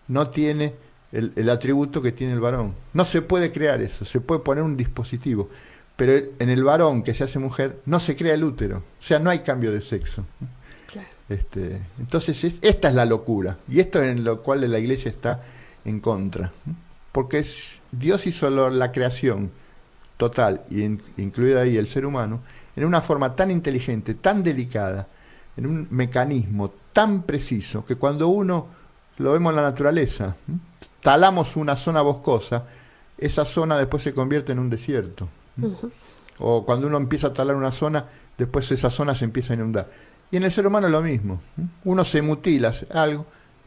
no tiene el atributo que tiene el varón. No se puede crear eso, se puede poner un dispositivo. Pero en el varón que se hace mujer no se crea el útero, o sea, no hay cambio de sexo. Claro. Entonces esta es la locura, y esto es en lo cual la Iglesia está en contra, porque Dios hizo la creación total, y incluida ahí el ser humano, en una forma tan inteligente, tan delicada, en un mecanismo tan preciso, que cuando uno Lo vemos en la naturaleza. Talamos una zona boscosa, esa zona después se convierte en un desierto. O cuando uno empieza a talar una zona, después esa zona se empieza a inundar. Y en el ser humano es lo mismo. Uno se mutila algo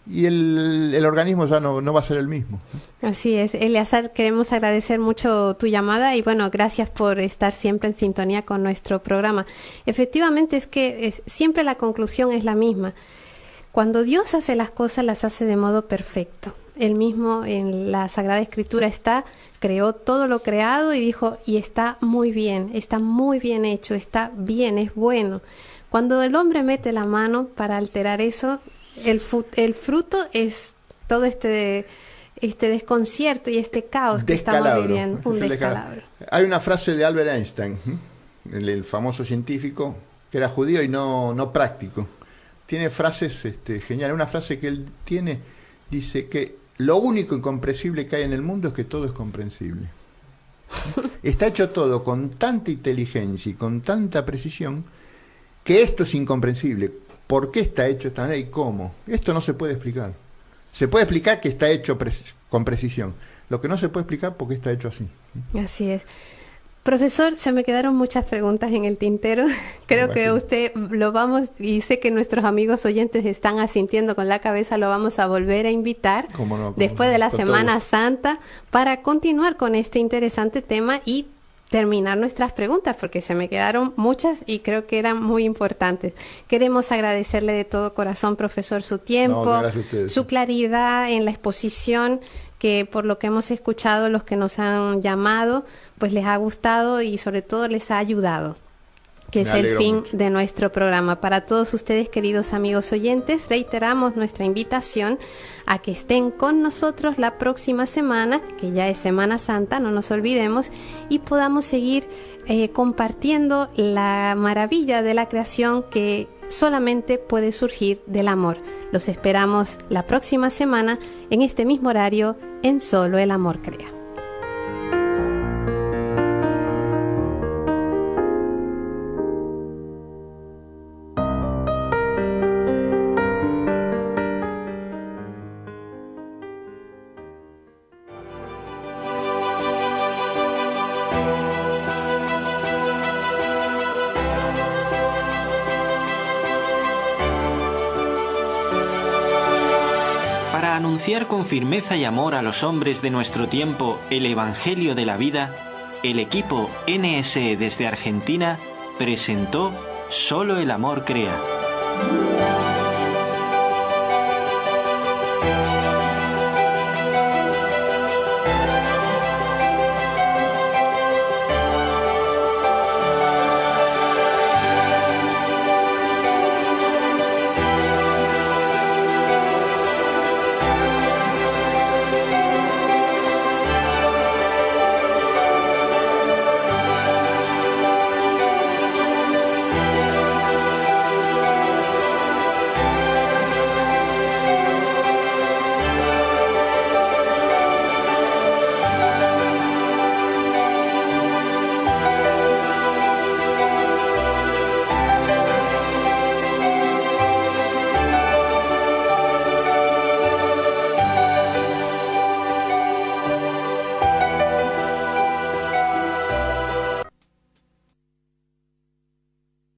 y el organismo ya no va a ser el mismo. Así es. Eleazar, queremos agradecer mucho tu llamada y bueno, gracias por estar siempre en sintonía con nuestro programa. Efectivamente es que siempre la conclusión es la misma. Cuando Dios hace las cosas, las hace de modo perfecto. Él mismo en la Sagrada Escritura creó todo lo creado y dijo, y está muy bien hecho, está bien, es bueno. Cuando el hombre mete la mano para alterar eso, el fruto es todo este desconcierto y este caos que estamos viviendo. Un descalabro. Hay una frase de Albert Einstein, el famoso científico, que era judío y no práctico. Tiene frases geniales. Una frase que él tiene dice que lo único incomprensible que hay en el mundo es que todo es comprensible. Está hecho todo con tanta inteligencia y con tanta precisión que esto es incomprensible. ¿Por qué está hecho de esta manera y cómo? Esto no se puede explicar. Se puede explicar que está hecho con precisión. Lo que no se puede explicar porque está hecho así. Así es. Profesor, se me quedaron muchas preguntas en el tintero. Creo que usted y sé que nuestros amigos oyentes están asintiendo con la cabeza, lo vamos a volver a invitar después de la Semana Santa para continuar con este interesante tema y terminar nuestras preguntas, porque se me quedaron muchas y creo que eran muy importantes. Queremos agradecerle de todo corazón, profesor, su tiempo, su claridad en la exposición, que por lo que hemos escuchado, los que nos han llamado, pues les ha gustado y sobre todo les ha ayudado, que es el fin de nuestro programa. Para todos ustedes, queridos amigos oyentes, reiteramos nuestra invitación a que estén con nosotros la próxima semana, que ya es Semana Santa, no nos olvidemos, y podamos seguir compartiendo la maravilla de la creación que solamente puede surgir del amor. Los esperamos la próxima semana en este mismo horario en Solo el Amor Crea. Anunciar con firmeza y amor a los hombres de nuestro tiempo el Evangelio de la vida, el equipo NSE desde Argentina presentó Solo el Amor Crea.